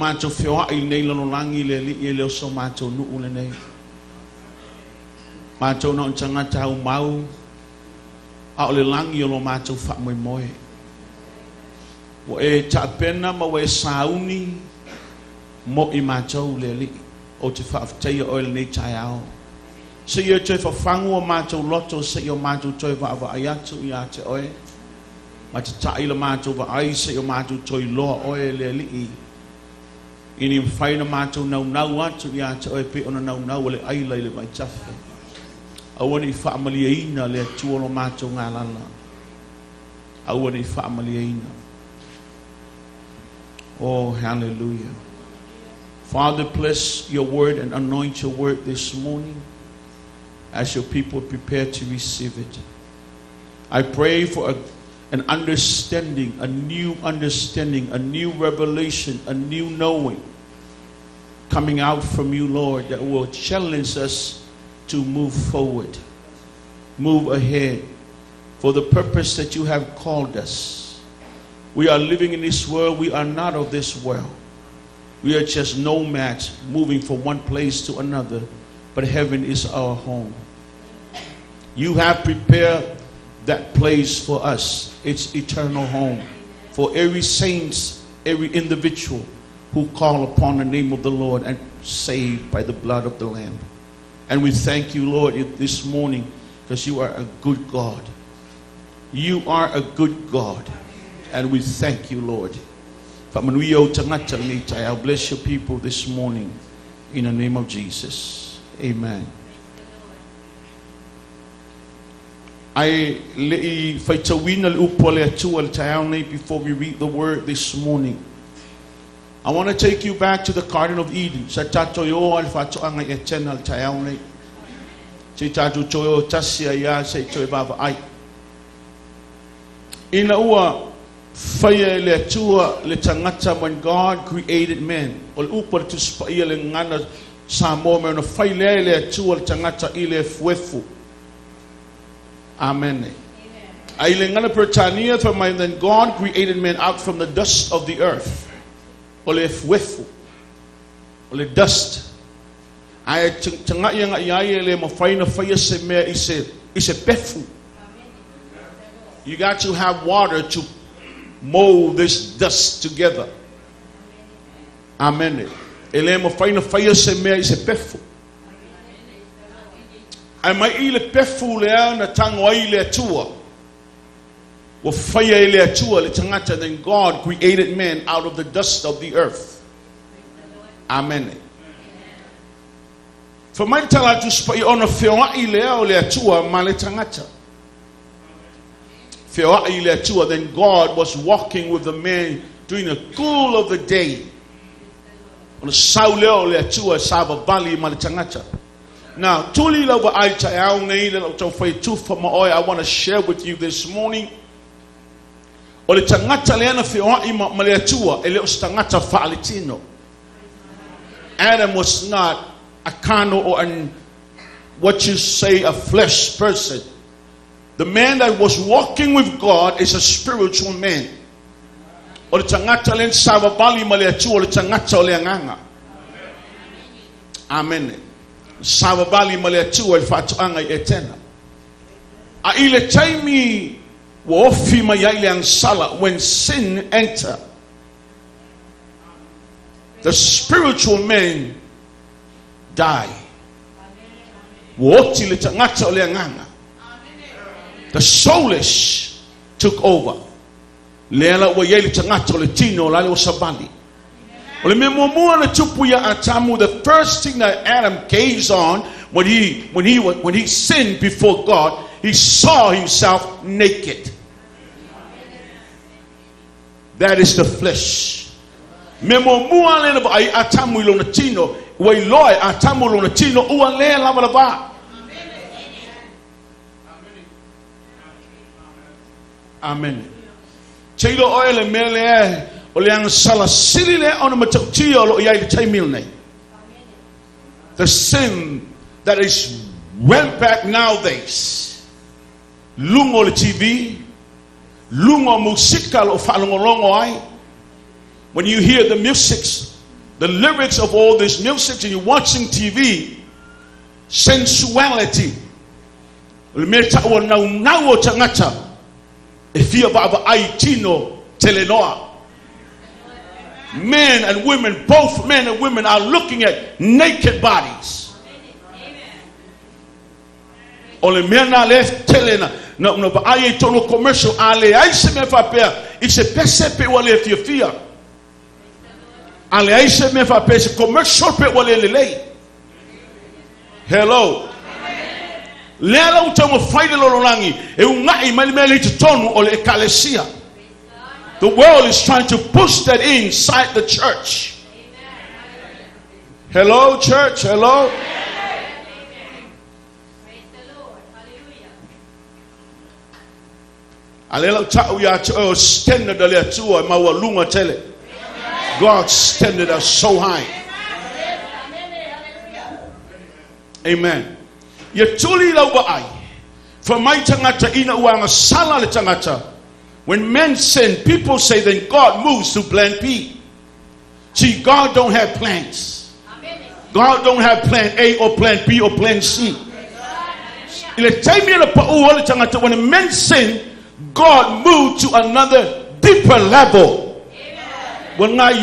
mātou whioa I nei lono langi le li I leo so mātou nuu le nei. Mātou na tangata au mau, a o le langi o lo mātou wha moe moe. Wo e taapena ma we sauni, mo I mātou le li, o te whaafteia o le nei tai ao. Se ia toi whawhangu o mātou loto, se ia mātou toi whaava ayatu I a te oe. Ma te taila mātou wa ai se ia mātou toi loa oe le li I. Ini whaina mātou nau nau atu I a te oe pe ona nau nau le aila I le mai tafe. Awane I whaamalia ina le tuolo mātou ngā lala. Awane I whaamalia ina. Oh, hallelujah. Father, bless your word and anoint your word this morning as your people prepare to receive it. I pray for an understanding, a new revelation, a new knowing coming out from you, Lord, that will challenge us to move forward, move ahead for the purpose that you have called us. We are living in this world. We are not of this world. We are just nomads moving from one place to another, but heaven is our home. You have prepared that place for us. It's eternal home for every saint, every individual who call upon the name of the Lord and saved by the blood of the Lamb. And we thank you, Lord, this morning because you are a good God. You are a good God. And we thank you, Lord. I'll bless your people this morning in the name of Jesus. Amen. Before we read the word this morning, I want to take you back to the Garden of Eden. When God created man, amen. Then God created man out from the dust of the earth. Dust. You got to have water to mold this dust together. Amen. I might eat a pefu lea na tango ile tua. Wa fire ile tua le tangata. Then God created man out of the dust of the earth. Amen. For my tala to spy on a fewa ile o le tua ma le tangata. Fewa ile tua. Then God was walking with the man during the cool of the day. On the sauleo le tua saba bali ma le tangata. Now, I want to share with you this morning. Adam was not a carnal or what you say a flesh person. The man that was walking with God is a spiritual man. Amen. Sababali maletua fatu anga etena. A ile taimi wo ofi mayaile ansala when sin enter. The spiritual man die. Wo oti le tangata ole nganga. The soulish took over. Lela wo yele tangata ole tino la le sabali. The first thing that Adam gazed on when he sinned before God, he saw himself naked. That is the flesh. Amen. The sin that is went back nowadays. Lungo TV, lungo musical of falungolongo. When you hear the music the lyrics of all this music and you're watching TV, sensuality. Men and women, both men and women are looking at naked bodies. Only men are left telling no but I tono commercial ale I se me fa pe it's a pese pe wale fi fear. Ale I se me fa pe commercial pe wale lele. Hello. Lelo utamo faile lololangi e unga imali to tonu ole ekalesia. The world is trying to push that inside the church. Hello, church. Hello. God's standard are so high. Amen. When men sin, people say then God moves to plan B. See, God don't have plans. God don't have plan A or plan B or plan C. When men sin, God moved to another deeper level. When I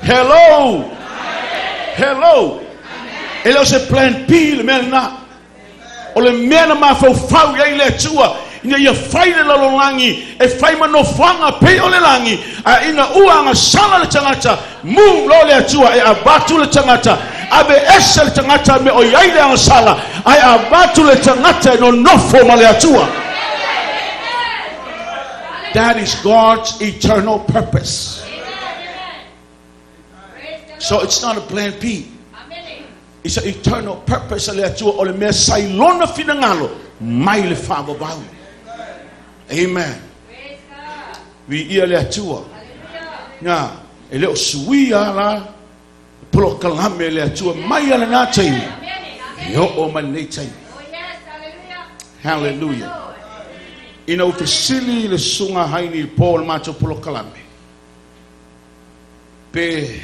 hello. Hello. Ele se plan P le mena. O le mena ma fo fau ya ile tua. Ina ya faile la longangi e faima no fanga pe o le langi. A ina uanga sala le tangata. Move lo le tua e abatu le tangata. Abe esel tangata me o yaile ang sala. Ai abatu le tangata no fo ma le tua. That is God's eternal purpose. So it's not a plan B. It's an eternal purpose. Amen. We hear that. Now, a little sweet la proclame le tua maya na natin. Yo o manate. Hallelujah. You know, the silly le sunga haini Paul macho proclame. Be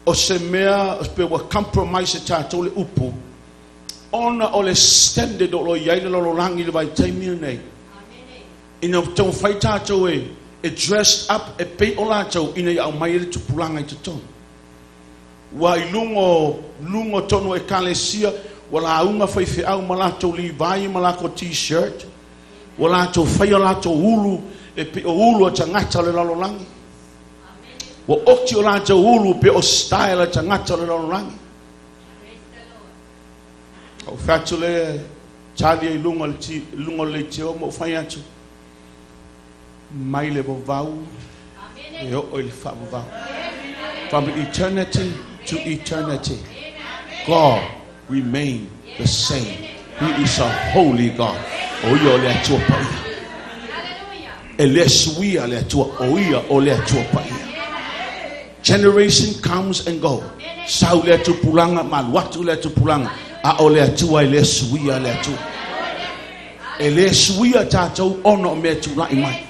o se mea o pe wa compromise ta to le upu ona o le standard o lo yaile lo langi le vai taimi nei ina to fai ta to e dressed up e pe o la to ina ya mai le tupulanga i to wa lungo tono e kalesia wala uma fai fe au mala to li vai mala ko t-shirt wala to fai la to hulu e pe o hulu tanga le lo langi wa okti ola te ulu pe o style tangata le rangi o fatule chali lungo le te o mo faiatu mai le vau e o il fa vau from eternity to eternity God remain the same. He is a holy God. O yo le tua pa Elia le tua o ia o le tua pa. Generation comes and go. Sau le tu pulanga mal waktu le tu pulanga a o le tua le suia le tu. Ele suia tatou ono me tu lai mai.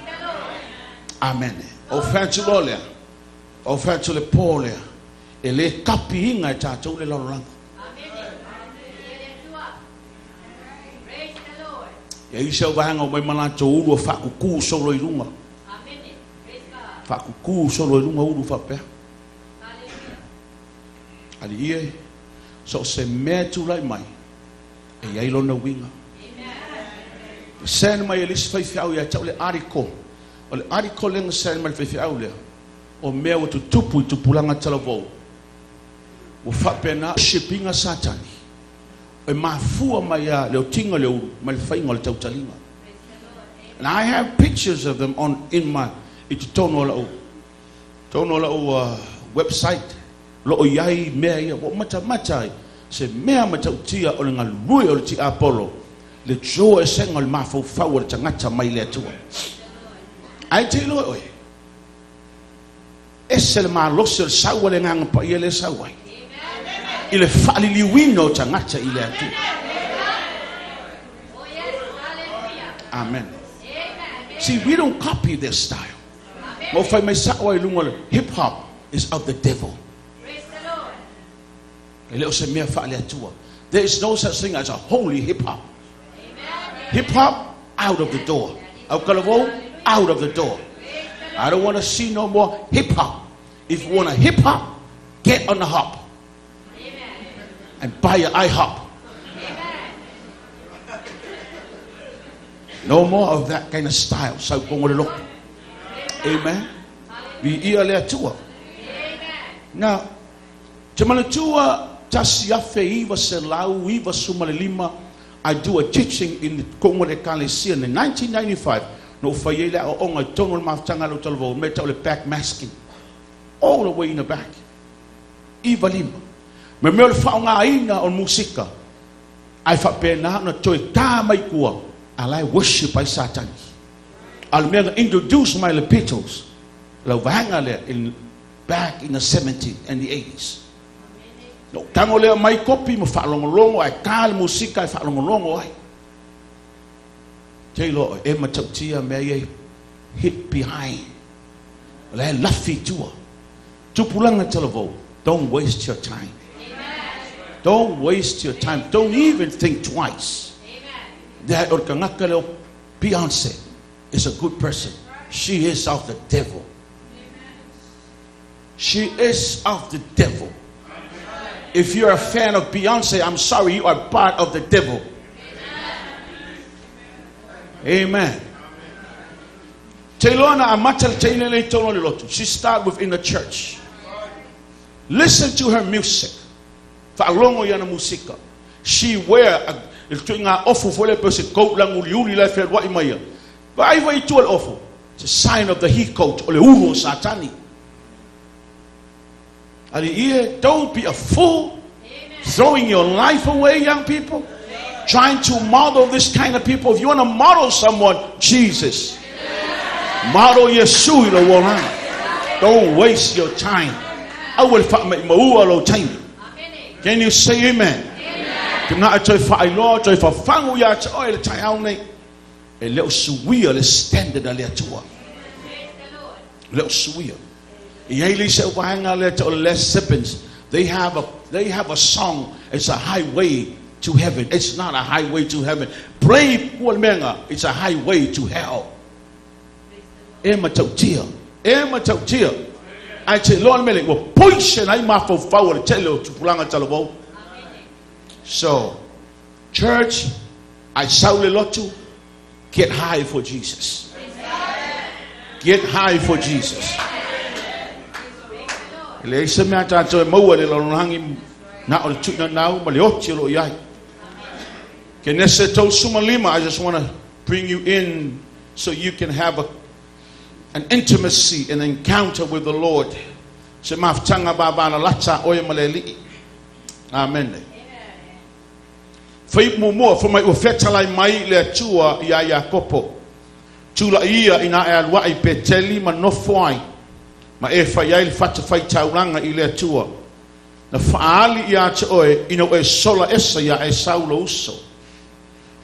Amen. O fatu lolia. O fatu le polia. Ele kapinga tatou le loranga. Ya isa vanga mai mana to uru fa ku solo ilunga. Fa ku solo ilunga uru fa pe. Ali ie so se metu lai mai e ai lona winga sen mai elis fai fiau ya tau le ariko o le ariko lenga sen mai fai fiau le o mea tu tupu tu pulanga talavou o fa pena shippinga satani e mafua mai ya le tinga le mai fai ngol tau talinga. And I have pictures of them on in my tono la website. Lo yai mea ia o mata se mea matautia o le galui o le ti Apollo le jo e senga le mafaufau o le tagata mai le atua ai te iloa oe ese le malose o le saua le gaga paia le sau ai i le faaliliuina o tagata i le atua Amen. See, we don't copy their style. Hip hop is of the devil. There is no such thing as a holy hip hop. Hip hop, out of the door. Out of the door. I don't want to see no more hip hop. If you want a hip hop, get on the hop. And buy your IHOP. No more of that kind of style. So look. Amen. We Elia tua. Now, Jamana tua tasiafe iva selau iva sumalima. I do a teaching in the Congo de Calais in 1995. No fayela or on a tonal maftanga lotalvo metal back masking. All the way in the back. Iva lima. Memel faunga ina on musika. I fa pena na toy ta mai kua. I worship by Satan. I'll introduce my lepitals. In back in the 70s and the 80s. No, tangole my copy mo falong long I call musika falong long I. Taylor Emma Tautia may hit behind. I love it too. Tupulanga televo. Don't waste your time. Don't waste your time. Don't even think twice. That Orkanakalo Beyonce is a good person. She is of the devil. She is of the devil. If you're a fan of Beyonce, I'm sorry, you are part of the devil. Amen. Taylorna Amatel Taylor. She started within the church. Listen to her music. She wear a awful for a person coat lang uli life what in my but I wait to an awful. It's a sign of the heat coat or the satani. And here, don't be a fool. Throwing your life away, young people. Trying to model this kind of people. If you want to model someone, Jesus. Model Yeshua. Don't waste your time. I will time. Can you say amen? Not a for Lord, for Fangu Yat oil town. A little sweer standard a little. Little sweer. Yali said, why less sippings. They have a song. It's a highway to heaven. It's not a highway to heaven. Brave woman, it's a highway to hell. Emma Totia. I say, Lord, Mele, well, push and I'm off of power to tell you to Pulanga Talabo. So, church, I shout a lot to get high for Jesus. Get high for Jesus. I just want to bring you in so you can have an intimacy, an encounter with the Lord. Amen. Faith more for my ofetalai mai le tua ya Yakopo. Tula ia ina alwa I peteli manofoi. Ma e fayai fata fai tauranga I le tua. Na faali ia te oe ino e sola esa ya e saulo uso.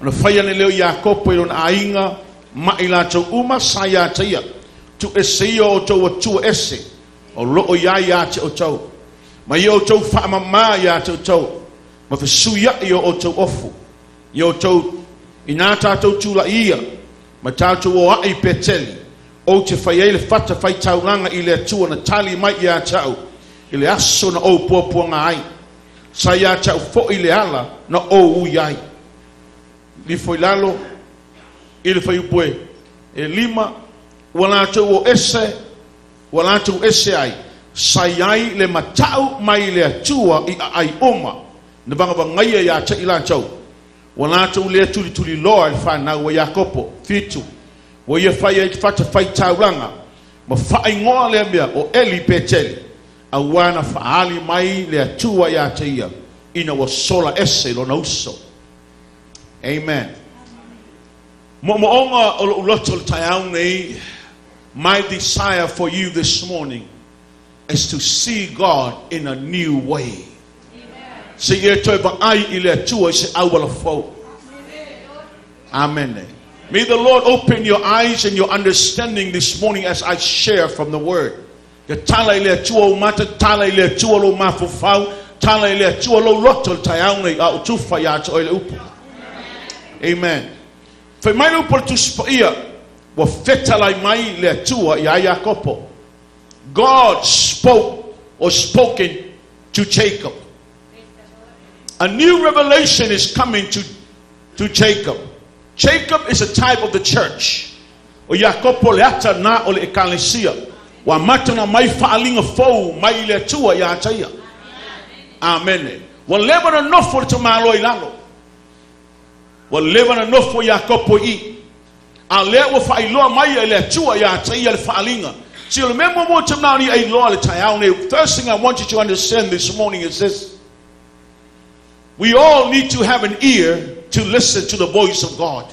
Na fayane leo Yakopo ilon ainga ma ila to uma saya te ia. Tu ese o to tu ese. O lo ya te o to. Ma yo to fa mama ya te o to. Ma fesuya yo oto ofu yo to inata to tula ia ma tatu o ai peteli o te faiele fata fai taulanga ile tu na tali mai ya tau ile aso na o popo ngai sa ya tau fo ile ala na o uyai li foi lalo ile foi poe e lima wala to o ese ai sayai le matau mai le tua I ai oma na banga ngaya ya cha ila chau wana tu le tuli Lord fa na wa Yakopo fitu wo ye fa ye fata fight ranga ma fa ingoa le bia o eli peteli awana fa ali mai le tua ya tia ina wa sola esse lo nauso. Amen. Mo onga o lotol tayaune. My desire for you this morning is to see God in a new way. Se ye toiva ai ile tua se awala fo. Amen. May the Lord open your eyes and your understanding this morning as I share from the word. The tala ile tua umata, tala ile tua lo mafufau, tala ile tua lo loto tayaune au tufa ya toile upo. Amen. For my upol to spaia, wa fetala mai ile tua ya Yakopo. God spoke or spoken to Jacob. A new revelation is coming to Jacob. Jacob is a type of the church. O Yakopo leata na o le ekalesia. Wa matana mai faalinga fou mai le tua ya taia. Amen. Wa leva na nofo te malo ilalo. Wa leva na nofo Yakopo I. A le wa failoa mai le tua ya taia le faalinga. So you remember what time ni ai loa le taiaone. First thing I want you to understand this morning is this. We all need to have an ear to listen to the voice of God.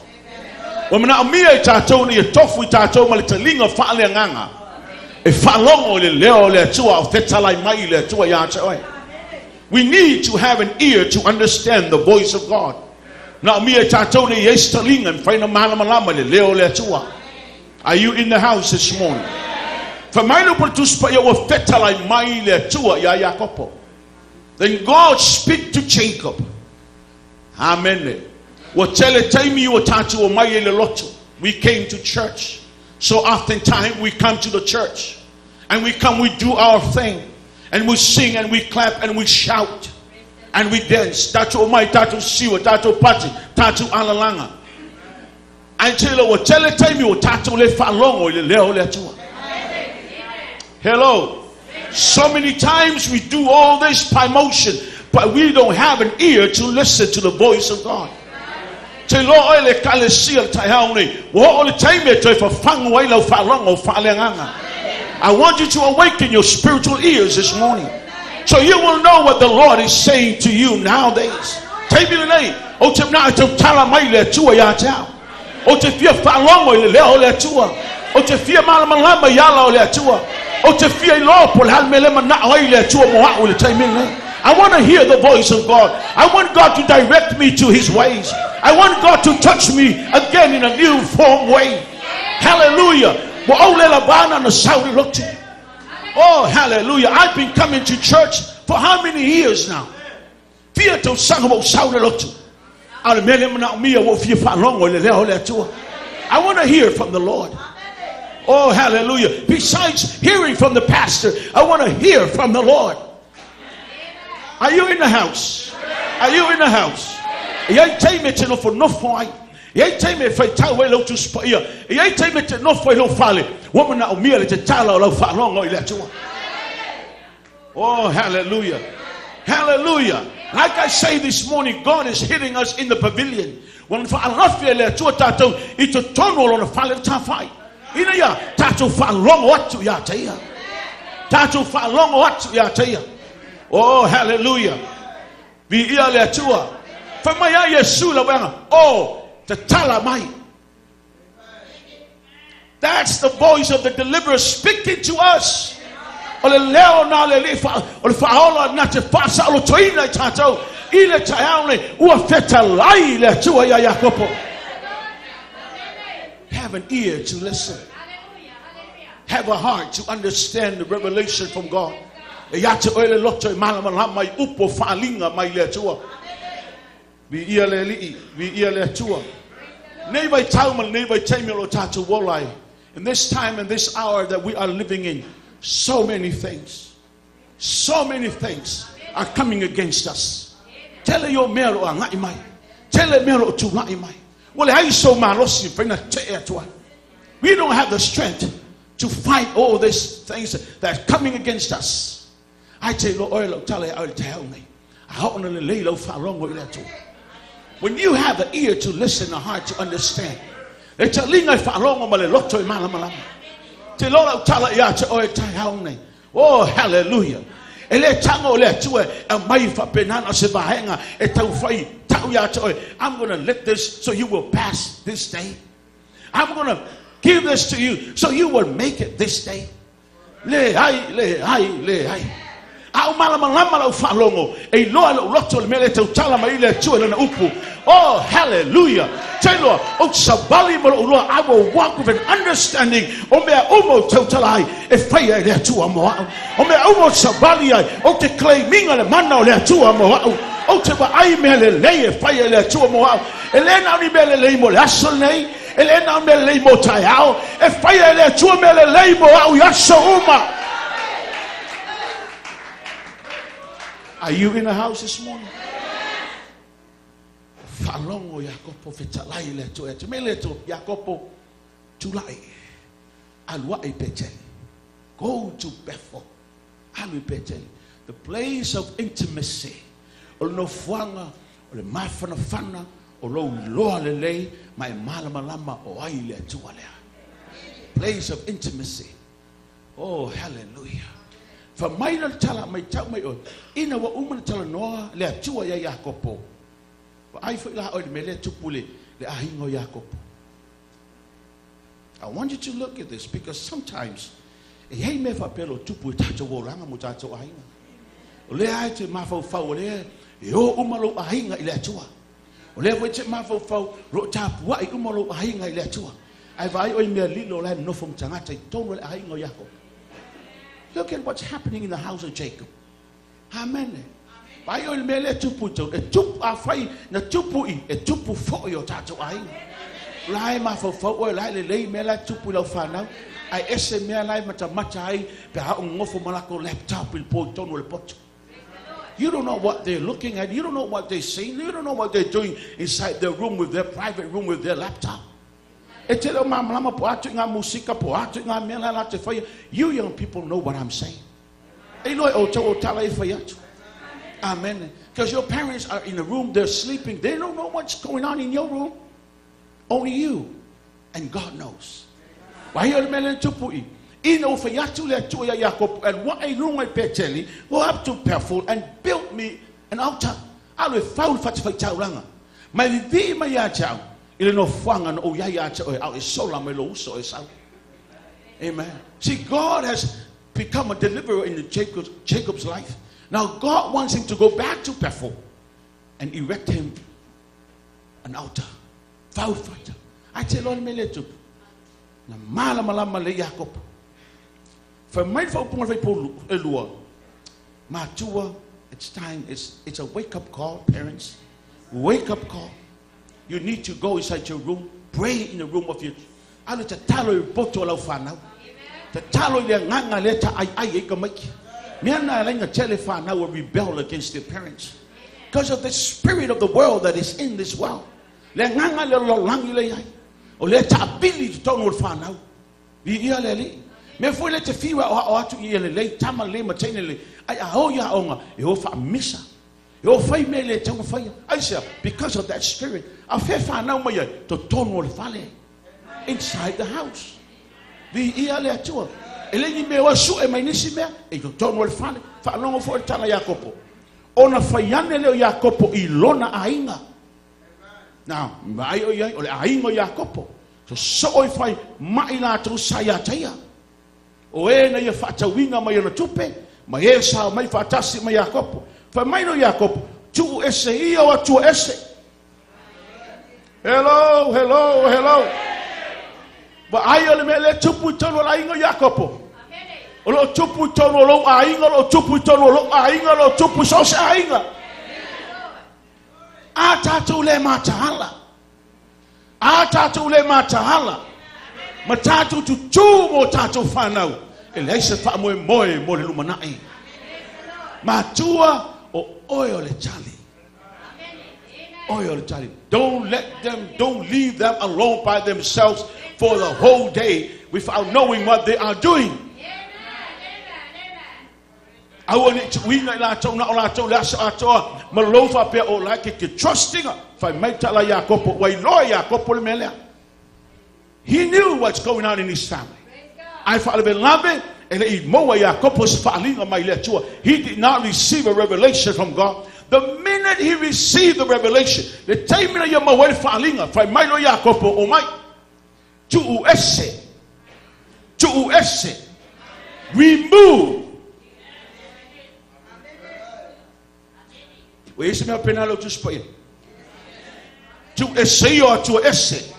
Wamana amia tatou ni tofu tatou malitalinga faale nganga. E falongo le leo le tua fetalai mai le tua ya choi. We need to have an ear to understand the voice of God. Na amia tatou ni yestalinga and faina malama le leo le tua. Are you in the house this morning? For my little to spaya wa fetalai mai le tua ya Yakopo. Then God speak to Jacob. Amen. We came to church. So oftentimes we come to the church. And we do our thing. And we sing and we clap and we shout. And we dance. Tatu omai, tatu siwa, tatu pati, tatu alalanga. Until we tell it time you tatu le falongo le leo le tua. Hello. So many times we do all this by motion, but we don't have an ear to listen to the voice of God. I want you to awaken your spiritual ears this morning, so you will know what the Lord is saying to you nowadays. I want to hear the voice of God. I want God to direct me to his ways. I want God to touch me again in a new form way. Hallelujah. Oh, hallelujah. I've been coming to church for how many years now? I want to hear from the Lord. Oh, hallelujah. Besides hearing from the pastor, I want to hear from the Lord. Are you in the house? Are you in the house? Oh, hallelujah. Hallelujah. Like I say this morning, God is hitting us in the pavilion. When it's a tunnel on the fallen Tavai. Tatu fa long what to ya taya. Tatu fa long what to ya taya. Oh, hallelujah. Be Elia tua. For my Yesula banga. Oh, the talamai. That's the voice of the deliverer speaking to us. Ole leo na le lifa. Ole faola na te pasa ole toina tato. Ile tayaone ua feta lai le tua ya Yakopo. Have an ear to listen. Have a heart to understand the revelation from God. Be in this time and this hour that we are living in, so many things are coming against us. Tell your mero angaimai. Tell mero to ngaimai. Well, I so malosi bring to one. We don't have the strength to fight all these things that are coming against us. I tell you, tell me. When you have the ear to listen, the heart to understand. Oh, hallelujah. I'm going to let this so you will pass this day. I'm going to give this to you so you will make it this day. Au malama la falongo. E loa lo loto le mele te tala mai le tua na upu. Oh, hallelujah. Tell Lord, oh sabali mo Lord, I will walk with an understanding. O me umo te tala e faya le tua mo. O me umo sabali o te claiming le mana le tua mo. O te ba ai me le le faya le tua mo. Elena ni me le mo le asol nei. Elena me le mo tai ao. E faya le tua me le mo au yaso uma. Are you in the house this morning? Falongo Yakopo fetalai le to et meleto Yakopo tulai alwa epeteli. Go to Bethel. Alu epeteli. The place of intimacy. O no fuanga o le mafana fana o lo loa le lei mai malama lama o ai le tualea. Place of intimacy. Oh, hallelujah. For my tala my tell my own ina wa umana tala noa le atua ya Yakopo. I feel like I want you to look at this because sometimes hey me fa pelo tupu tato wolanga mutato ahinga. Ole ai te mafo fa ole yo umalo ahinga ile atua. Ole vo te mafo fa ro tapu wa umalo ahinga ile atua. Ai vai o me lilo la no from tangata tono ahinga Yakob. Look at what's happening in the house of Jacob. Amen. Bayo mele tupu to e tupu afai na tupu I e tupu fo yo tato ai lai ma fo o lai le mela tupu lo fana ai ese me lai mata ai pe ha ngofo malako laptop il po tono le pot. You don't know what they're looking at, you don't know what they're seeing, you don't know what they're doing inside their room with their private room with their laptop. E te lo mamlama po atu nga musika po atu nga mela la te fai. You young people know what I'm saying. E lo o to tala I fai atu. Amen. Because your parents are in a room, they're sleeping. They don't know what's going on in your room. Only you and God knows. Why you melen tupui? Ino fayatu le tuya Yakob and what I know my peteli go up to Bethel and built me an altar. I will found fatifai my vivi my yacha. Il no fwang and oyayacha or out is sola melo so is out. Amen. See, God has become a deliverer in Jacob's life. Now God wants him to go back to Bethel and erect him an altar. Foul fighter. I tell Lord Meletu. Na mala malama le Jacob. For my people Elia. Matua, it's time. It's a wake-up call, parents. Wake-up call. You need to go inside your room. Pray in the room of your. Ano ta talo boto la ufana. Ta talo le nganga leta ay ekamaki. Now will rebel against their parents because of the spirit of the world that is in this world. Or let ability to turn with far now. Me for let fever or to late tamale maternally. I owe ya onga, you for missa. Your fame may let fire. I say, because of that spirit, I fear now to turn with valley inside the house. The Elia too. Eleni me wa su e mainisi me e to tono fane fa longo fo tana Yakopo ona fayane le Yakopo ilona ainga now mai o ya ole ainga Yakopo so oi fai mai na to saya taya o e na ye fata winga mai na tupe mai esa mai fatasi mai Yakopo fa mai no Yakopo tu ese io wa tu ese hello but ayo me le tupu tono la ainga Yakopo. Lo tupu tono lo ainga lo tupu tono lo ainga lo tupu so se ainga. Ata tu le matahala. Matatu tu tu mo tatu fanau. Elese fa mo le lumanai. Matua o oil le chali. Oil le chali. Don't leave them alone by themselves for the whole day without knowing what they are doing. I want it to win like Malofa pe o like it trusting if I might tell Yakopo why lawyer couple melia. He knew what's going on in his family. I follow the love and he more Yakopo's falling on my lecture. He did not receive a revelation from God. The minute he received the revelation, the time when you are falling if I might lawyer Yakopo o my to essay remove O ese me pena lo tu spoil. Tu esse yo tu esse.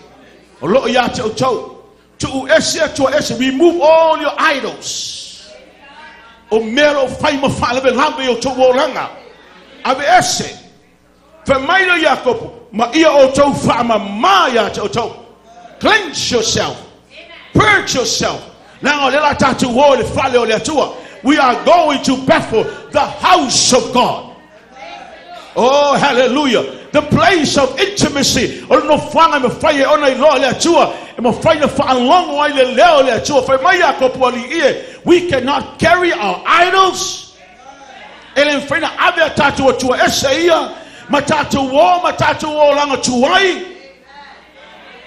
O lo ya te o tau. Tu esse tu esse. Remove all your idols. O melo fai mo fala be lambe yo tu wolanga. Ave esse. Fa mai lo Jacob. Ma ia o tau fa ma ya te o tau. Cleanse yourself. Purge yourself. Now, we are going to Bethel, the house of God. Oh, hallelujah. The place of intimacy. We cannot carry our idols.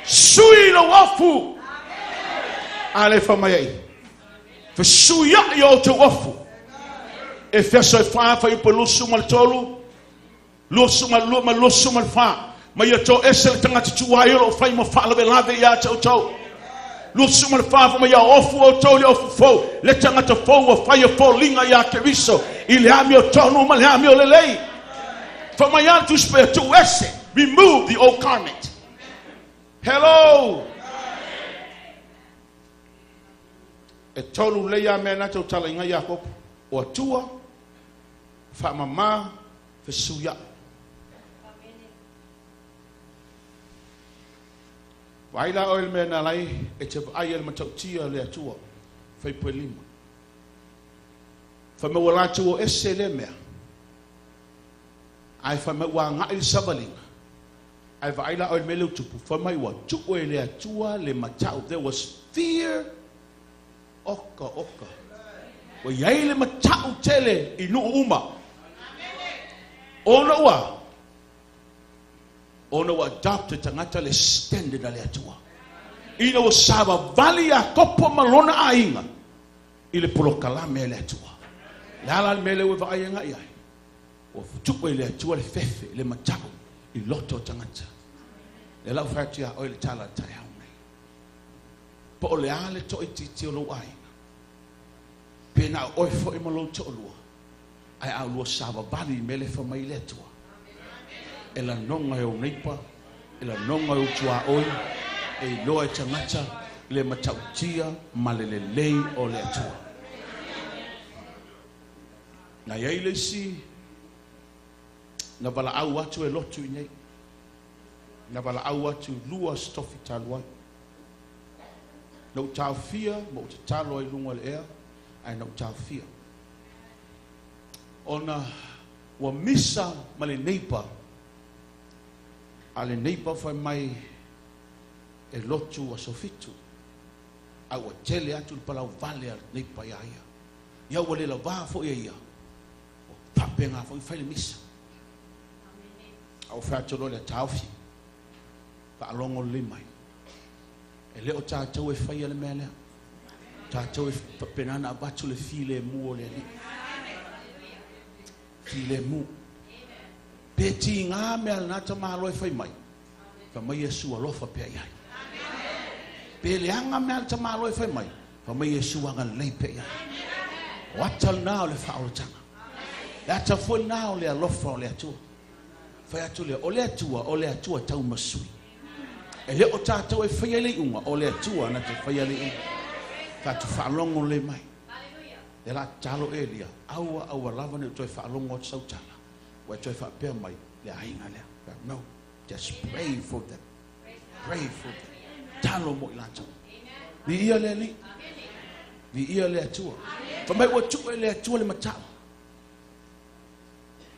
Sui no wafu. Ale famai. For suya yo to wafu. Efeso fa fa ipolo sumal tolu. Lo sumal fa. Ma yo to esel tanga tuwa yo fa mo fa le lave ya to. Lo sumal fa ma ya ofu o to yo fo. Le tanga to fo o fa yo fo linga ya keriso. Ile ami o to no mal ami o lelei. For my yan to spare to esse. Remove the old garment. Hello. E tolu leia mena to talinga Jacob o tua fa mama fe suya. Vaila oil mena lai e te ayel matautia le tua fe pelima. Fa me wala tu o esele me. Ai fa me wa nga il savaling. I vaila oil melu tupu for my what tu le tua le matau. There was fear. Oka. Wa yai le matau tele inu uma. Ona wa adopted tangata le standard ale atua. Ina wa saba valia kopo malona ainga. Ile polokala mele atua. Lala mele wa vainga ia. Wa tu le atua le fefe le matau. I loto tangata. Le la fatia o le tala tai hau nei. Po le ale to iti o lo ai. Pena o fo i malo to lo. Ai au lo sava bali mele fa mai le tua. E la nonga e o neipa, e la nonga e o tua oi, e loa e tangata le matautia ma le lei o le tua. Na iei le si na bala au atu e lotu i nei. Na bala au atu lua stofi taluai. No tau fia, mo te talo i lunga le ea, ai no tau fia. Ona wa misa ma le neipa, a le neipa fai mai e lotu a sofitu. A wa tele atu le palau vale a neipa ia ia. Ia wa le la vaa fo ia ia. O papenga fo i fai le misa. Au fai atolo le tau fia. Pa alongo le mai. E leo tātou e whaia le mea lea. Tātou e penana abatu le file mu o le li. File mu. Peti ngā mea le nata mahalo e whai mai. Fa mai Yesu alofa pia iai. Pe le anga mea le ta mahalo e whai mai. Fa mai Yesu anga lei pia iai. Watal nao le whaoratanga. Ata fo nao le alofa o le atua. Whai atu le o le atua tau masui. E leo tātou e whaia le unga o le atua na te whaia le unga. Ka tu whaalongo le mai. E la talo Elia. Aua lava ne toi whaalongo o sautala. Wa toi whaapea mai le ainga lea. No, just pray for them. Pray for them. Talo mo ilata. Ni ia le li. Ni ia le atua. Whamai wa tua le atua le matao.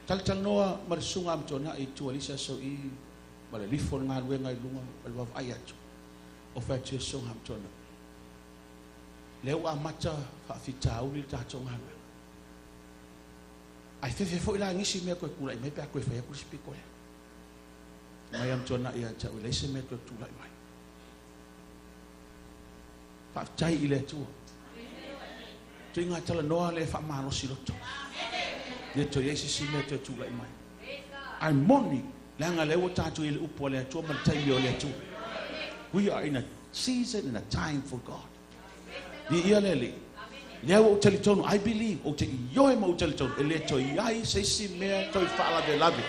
Talitanoa marisunga amtona i tua lisa so i ma le lifo ngā luenga i lunga ma le wawai atu o whaitia song hamtona leo a mata whaafita au li tātou ngā luenga ai whewhe fo i la ngisi mea koe kula i mai pia koe whaia kurisipi koe mai amtona i ata ui leise mea koe tula i mai whaafitai i le atua tui ngā tala noa le whaamanosi loto le to yeisi si mea koe tula i mai ai moni Langa lewa tatu ile upo le atua maltai o le atua. We are in a season and a time for God. Ni ia lele. Le o tele tonu I believe o te ioe mo tele tonu ele to iai se si mea to fala de lave.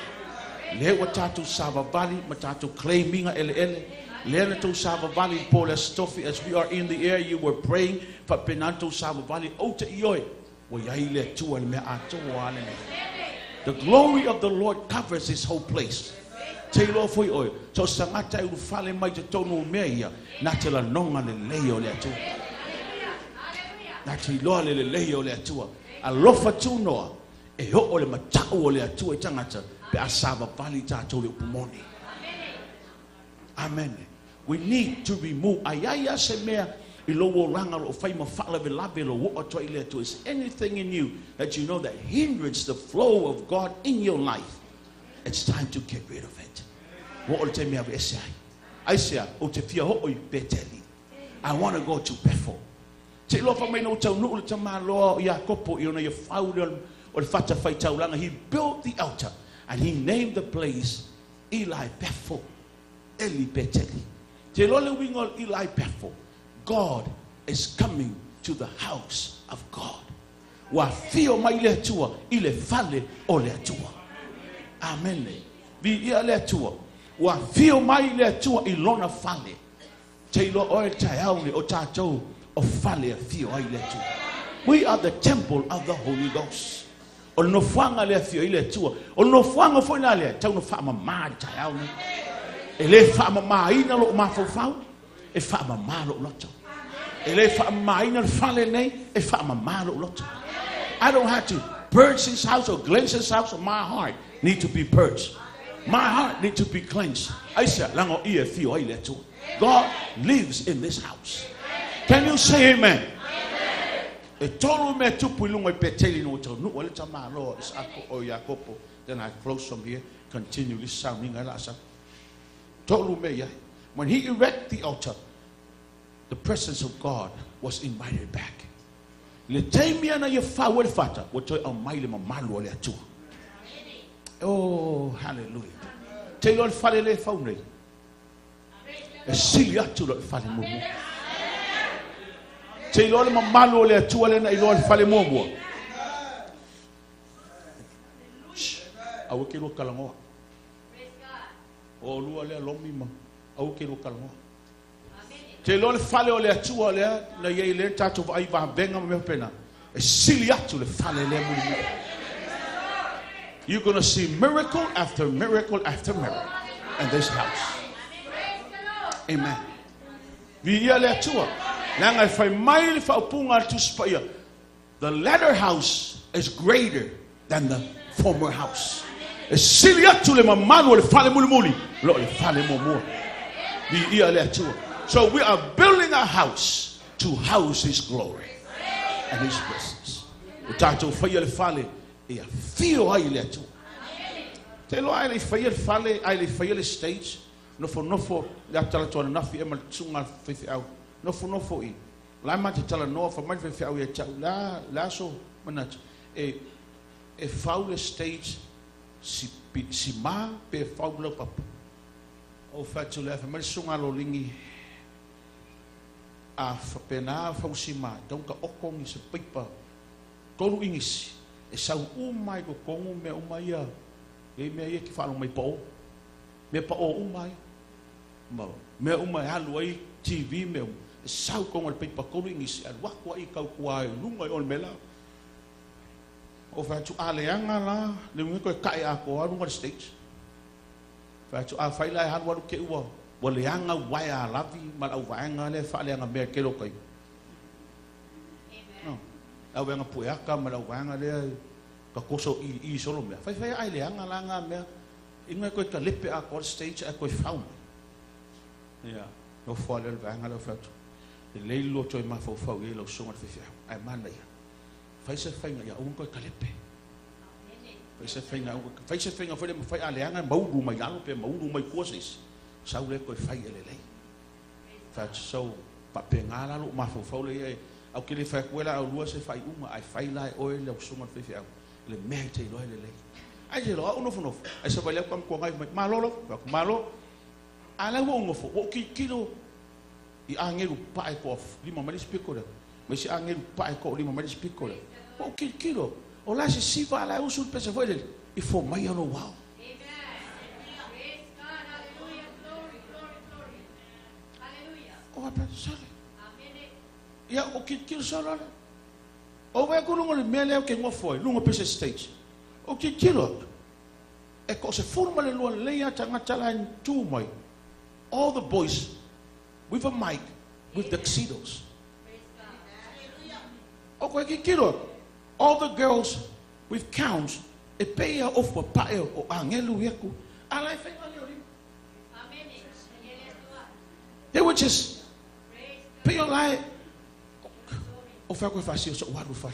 Le o tatu sava valley ma tatu claiminga ele. Le to sava valley Paul Stoffy as we are in the air you were praying for penanto sava valley o te ioe. O iai le tua le mea ato ale. The glory of the Lord covers this whole place. Te lo foi oi. So sangata u fale mai te tonu mea ia na te la nonga le leo le atua. Na te loa le leo le atua. A lofa tunoa e ho o le matau o le atua I tangata pe a sava vali tātou le upumoni. Amen. We need to remove ayaya se mea I lo o ranga lo fai ma fala ve lave lo o toi le atua. Is anything in you that you know that hinders the flow of God in your life? It's time to get rid of it. What will tell me of Isaiah? Isaiah, o te fia ho oi beteli. I want to go to Bethel. Te lofa mai no tau nuu le tamaloa o Iakopo I ona ia whaure o le whata whai tauranga. He built the altar and he named the place Eli Bethel. Eli Beteli. Te lole wingo Eli Bethel. God is coming to the house of God. Wa fio mai le atua I le fale o le atua. Amen. Vi ia le atua. Wa fio mai le atua I lona fale. Te lo oe tai aune o tātou o fale a fio ai le atua. We are the temple of the Holy Ghost. O no fuanga le fio I le atua. O no fuanga foi na le tau no whaama maa tai aune. E le whaama maa ina lo mafofau. E whaama maa lo loto. E le whaama maa ina fale nei. E whaama maa lo loto. I don't have to purge this house or cleanse this house. My heart need to be purged. My heart need to be cleansed. I said, God lives in this house. Can you say amen? Then I close from here, continually sounding. When he erected the altar, the presence of God was invited back. Oh, hallelujah. Te Lord fale le faune. E silia tu Lord fale momo. Te Lord mamalo le tu le na Lord fale momo. Awu ke lo kalango. O lu le lomima. Awu ke lo kalango. Te Lord fale o le tu le na ye le tatu ai va venga me pena. E silia tu le fale le momo. You're going to see miracle after miracle after miracle in this house. Amen. The latter house is greater than the former house. So we are building a house to house His glory and His presence. E fio ai le tu. Te lo ai le faia le stage. Nofo le atala to na fi e mal tsunga fi au. Nofo I. La ma te tala no fa mai fi au e tau la so manat. E fau le stage si ma pe fau lo pap. O fa tu le fa mal sunga lo lingi. A fa pena fa si ma. Donc ka okong se pipa. Tolu ingisi. E sau umai ko kongu me umai a e me ia ki whanau mai pao me pao umai me umai halu ai TV me e sau kongu al peipa koru ingisi al wakua I kau kuai lungai on me la o whatu aleanga la le mungi koe kai a koa lunga stage whatu a whailai halu waru ke ua wa leanga wai a lavi ma au vaenga le whaaleanga mea kero kai au venga pueaka ma lau vanga le ka koso I solo me fai ai le anga langa me inga ko ka lepe a ko stage a ko fauna ya no fole le vanga le fatu le lo to ma fo fo e lo songa fe ai mana ya fai se fai ya un ko ka lepe fai se fai fo le fai ale anga mau du mai galo pe mau du mai courses sau le ko fai le fat so pa pengala lo ma fo le au ke le fai kuela au lua se fai uma ai fai lai oe le songa fe le me te lo le ai je lo no fo ai se vai le kam ko ngai malo ala wo ngofo o ki kilo I angeru pa ai pof lima mali speko Me si angin pai ko lima mai spiko le. O kilo. O la si siva la usul pesa foi le. I fo mai ano wow. O apa sale. Ya o kilo sala. O vai ko lungo le mele o ke ngo foi, lungo pesa stage. O kilo. E ko se forma le lo leia tanga tala in tu mai. All the boys with a mic with tuxedos. Okay, kilo. All the girls with counts. E peia of papai o angelu yaku. Alai fe angelu. They were just pay like o fa ko fa si so waru fa.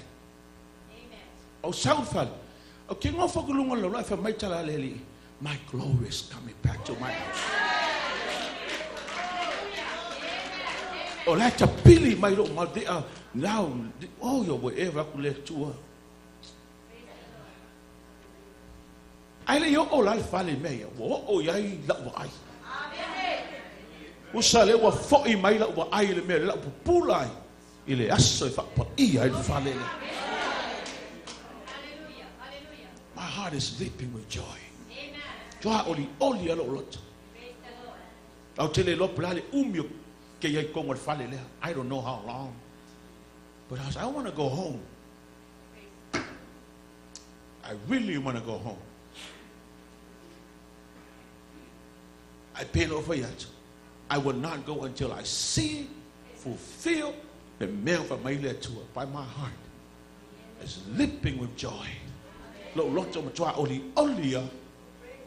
O sound fa. O king of kulunga lo la fa mai tala leli. My glory is coming back to my house. O la ta pili mai lo ma de now oh yo whatever ku le tua. Ai le yo o la fa le me o ya I la wa ai. O sale wa fo I mai la wa ai le me la pulai. Ile aso fa pa I ai fa le. My heart is leaping with joy. Joa oli alo lot. Au tele lo plale umio ke ye kongo fale le. I don't know how long. But I want to go home. I really want to go home. I paid over yet. I will not go until I see, fulfill the mail from my letter by my heart. It's leaping with joy. Lo lot of joy oli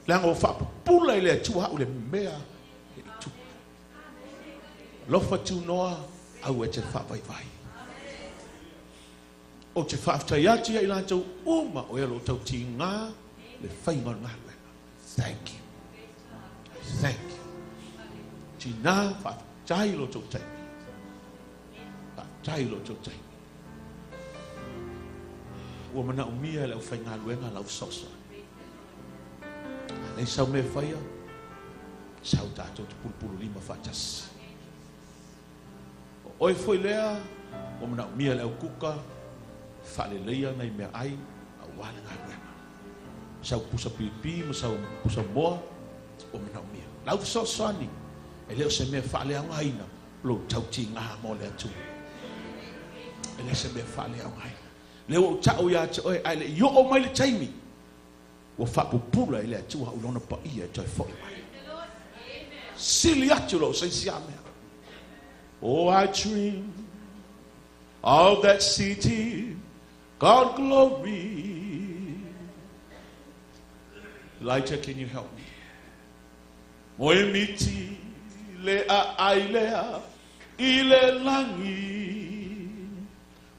Lango fa pula ile tua ule mea tu. Lo fa tu noa au te fa vai vai. O te fa tayati ila tu uma o elo tau tinga le fai ngon ngā. Thank you. Thank you. Tina fa tai lo tau tai. Fa tai lo tau tai. O mana umia le fai ngā luenga lau sosa. Nei sau me whaia, sau tātou te pulpulu lima whatas. O oi foi lea, o mana mia leo kuka, whale leia nei mea ai, a wale ngā ruenga. Sau pusa pipi, ma sau pusa moa, o mana mia. Lau so sani, e leo se mea whale au ngaina, lo tauti ngā mo lea tu. E leo se mea whale au ngaina. Leo o tau ia te oi, ai le yo o mai le taimi. Wa fa pupula ile tua ulona pa ia toi foi mai. Sili atu lo sai siame. Oh, I dream of that city, God glory. Elijah, can you help me? Moemiti le a ailea ile langi.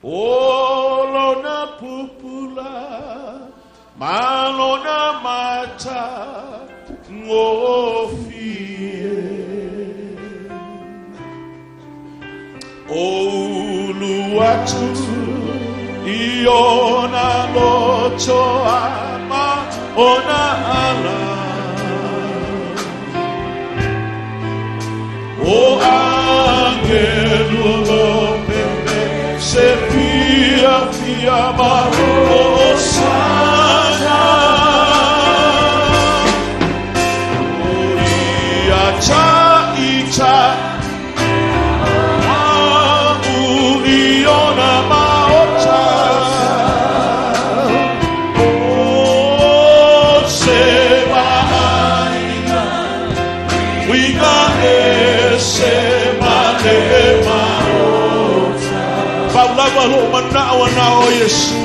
Oh, lona pupula. Malona mata ngofie Oluwatu iona locho ama ona ala O angelo lo pepe se fia maro sa Ita Iona maota Oh Seba Aina Wika Seba maota Paula Valo Manao Nao Yesu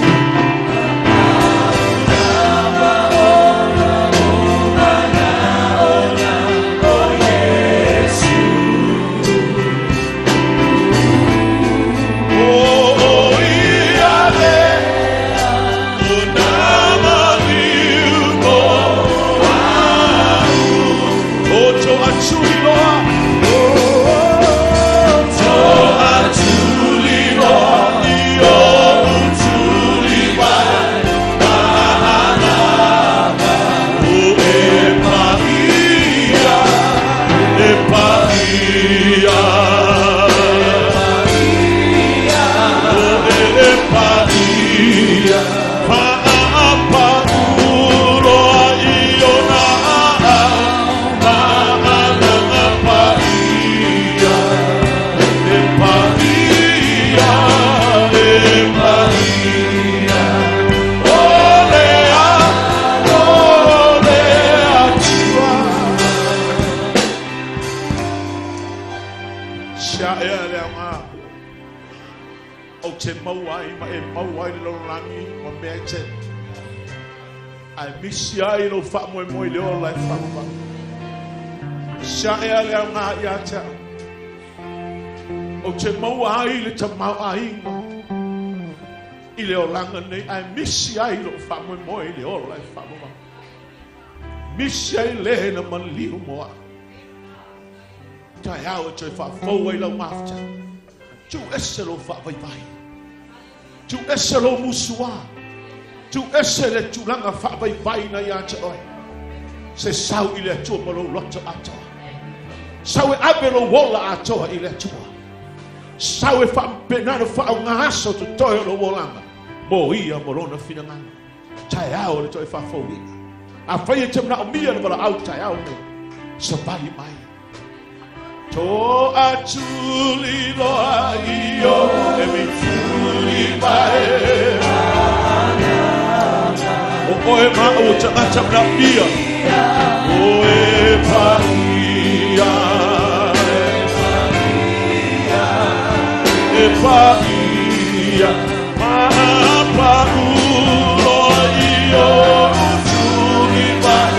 Tuli O te mauai ma e mauai lo rangi ma mea te. Ai misi ai lo wha moe moe leo lai whamama. Sia e a lea ngā ia te. O te mauai le ta mauai ma. I leo langa nei ai misi ai lo wha moe moe leo lai whamama. Misi ai le na man liu moa. Tai au te wha fau ai lau mafta. Tu ese lo wha vai vai. Tu ese lo musua. Tu ese le tu langa wha vai vai na ia te oi. Se sau i le atua ma lo loto atoa. Sau e abe lo wola atoa i le atua. Sau e wha mpenana wha au ngā aso tu toi lo wolanga. Mo ia mo rona whina ngana. Tai au le toi wha fau ina. A whai e te mna o mia na wala au tai au me. Sa bali mai. To atuli loa io e mi tuli mai. O oe ma o te ata mna mia. O e paia. E paia. Ma pa ulo io tuli mai.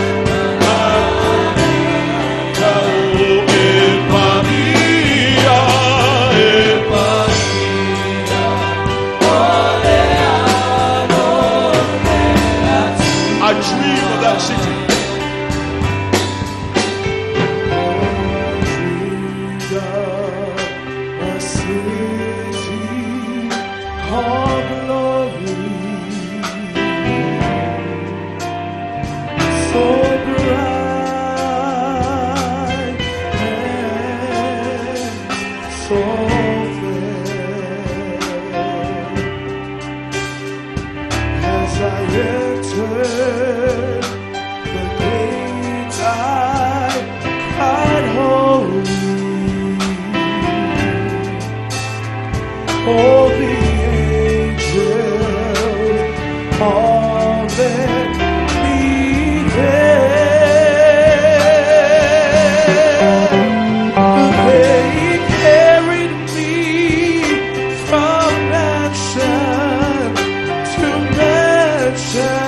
I dream of that city. A city of glory, so bright and so fair. As I enter the gates, I cried holy. All the angels all met me there. They carried me from mansion to mansion.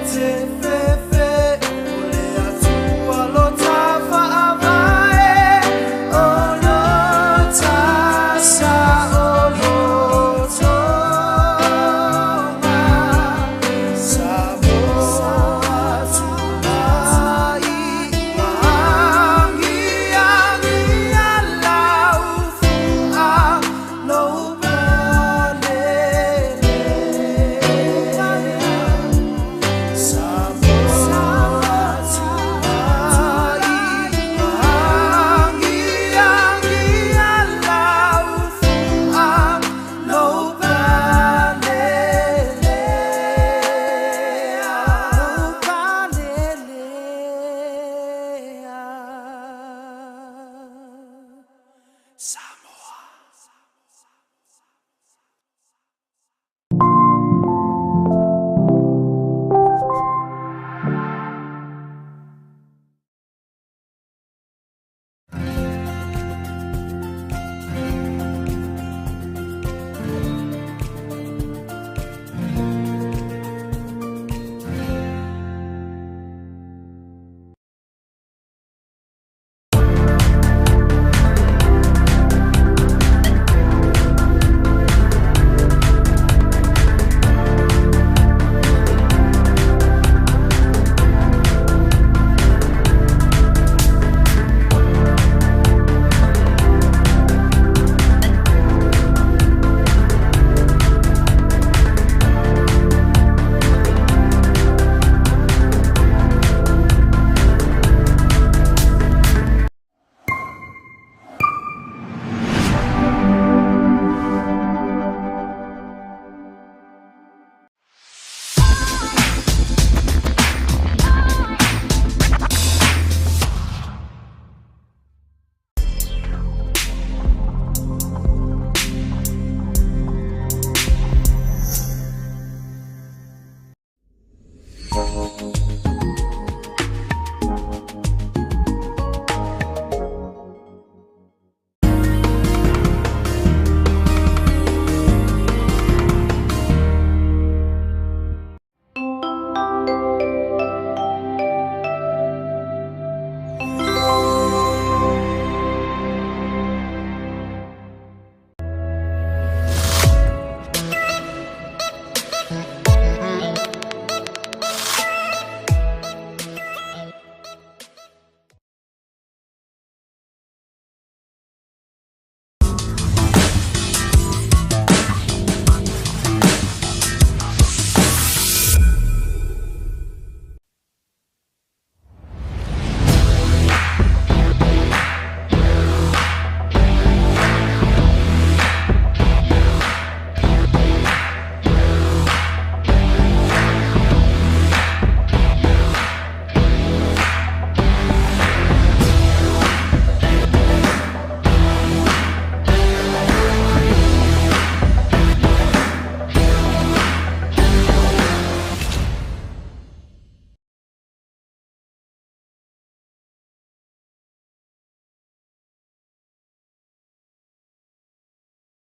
te